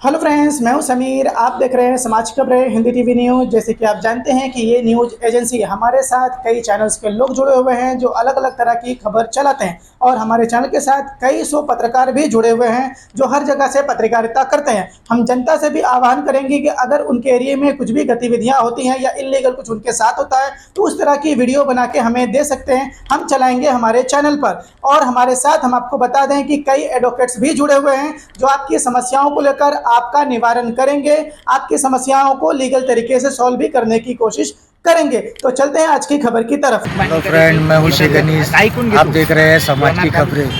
Hello friends, मैं हूं समीर। आप देख रहे हैं समाज खबरें हिंदी टीवी न्यूज़। जैसे कि आप जानते हैं कि ये न्यूज़ एजेंसी हमारे साथ कई चैनल्स के लोग जुड़े हुए हैं जो अलग अलग तरह की खबर चलाते हैं, और हमारे चैनल के साथ कई सौ पत्रकार भी जुड़े हुए हैं जो हर जगह से पत्रकारिता करते हैं। हम जनता से भी आह्वान करेंगे कि अगर उनके एरिया में कुछ भी गतिविधियाँ होती हैं या इलीगल कुछ उनके साथ होता है तो उस तरह की वीडियो बना के हमें दे सकते हैं, हम चलाएंगे हमारे चैनल पर। और हमारे साथ हम आपको बता दें कि कई एडवोकेट्स भी जुड़े हुए हैं जो आपकी समस्याओं को लेकर आपका निवारण करेंगे, आपकी समस्याओं को लीगल तरीके से सॉल्व भी करने की कोशिश करेंगे। तो चलते हैं आज की खबर की तरफ। हेलो फ्रेंड, मैं हूं शेख अनीस। आप देख रहे हैं समाज की खबरें।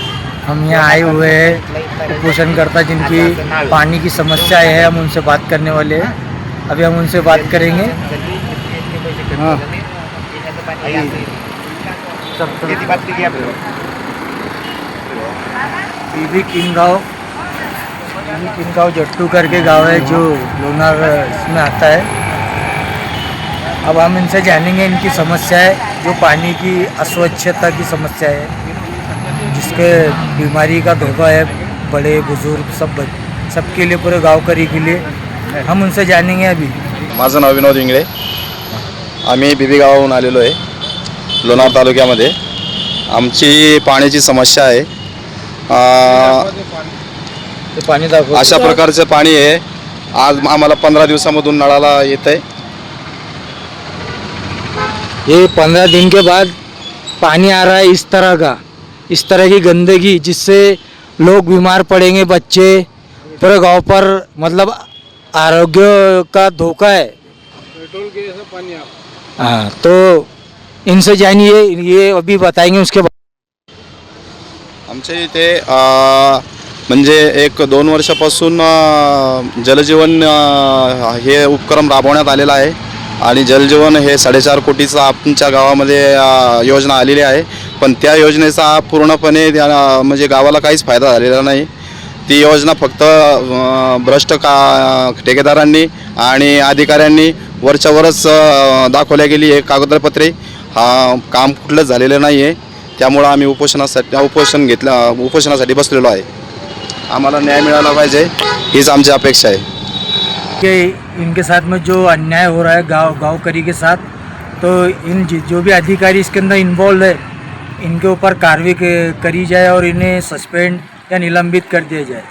हम यहाँ आए हुए हैं कुपोषणकर्ता जिनकी पानी की समस्याएं है, हम उनसे बात करने वाले हैं। अभी हम उनसे बात करेंगे। हाँ, बीबी किनगांव जट्टू करके गांव है जो लोनार इसमें आता है। अब हम इनसे जानेंगे इनकी समस्या है जो पानी की अस्वच्छता की समस्या है, जिसके बीमारी का धोखा है बड़े बुजुर्ग सबके लिए, पूरे गावकरी के लिए। हम उनसे जानेंगे अभी। माझं नाव विनोद इंगळे। आम्ही बीबी गावाहून आलेलो आहे लोणार तालुक्यामध्ये। आमची पाण्याची समस्या आहे। पाणी दाखव। अशा प्रकारचं पाणी आहे। आज आम्हाला 15 दिवसामधून नळाला येत आहे। ये 15 दिन के बाद पानी आ रहा है इस तरह की गंदगी, जिससे लोग बीमार पड़ेंगे, बच्चे, पूरे गांव पर मतलब आरोग्य का धोखा है। पेट्रोल के जैसा पानी आप। हाँ, तो इनसे जानिए, ये अभी बताएंगे उसके बाद। आमच्या इथे म्हणजे 1-2 वर्षापासून जलजीवन हे उपक्रम राबवण्यात आलेला आहे आणि जलजीवन हे 4.5 कोटीचा आमच्या गावामध्ये योजना आलेली आहे। पण त्या योजनेचा पूर्णपणे म्हणजे गावाला काहीच फायदा झालेला नाही। ती योजना फक्त भ्रष्ट ठेकेदारांनी आणि अधिकाऱ्यांनी वरच्या वरच दाखवल्या गेली आहे कागदपत्रे। काम कुठलंच झालेलं नाही आहे। त्यामुळे आम्ही उपोषणासाठी बसलेलो आहे। आम्हाला न्याय मिळाला पाहिजे, हीच आमची अपेक्षा है कि इनके साथ में जो अन्याय हो रहा है गाँवकरी के साथ, तो जो भी अधिकारी इसके अंदर इन्वॉल्व है, इनके ऊपर कार्रवाई करी जाए और इन्हें सस्पेंड या निलंबित कर दिया जाए।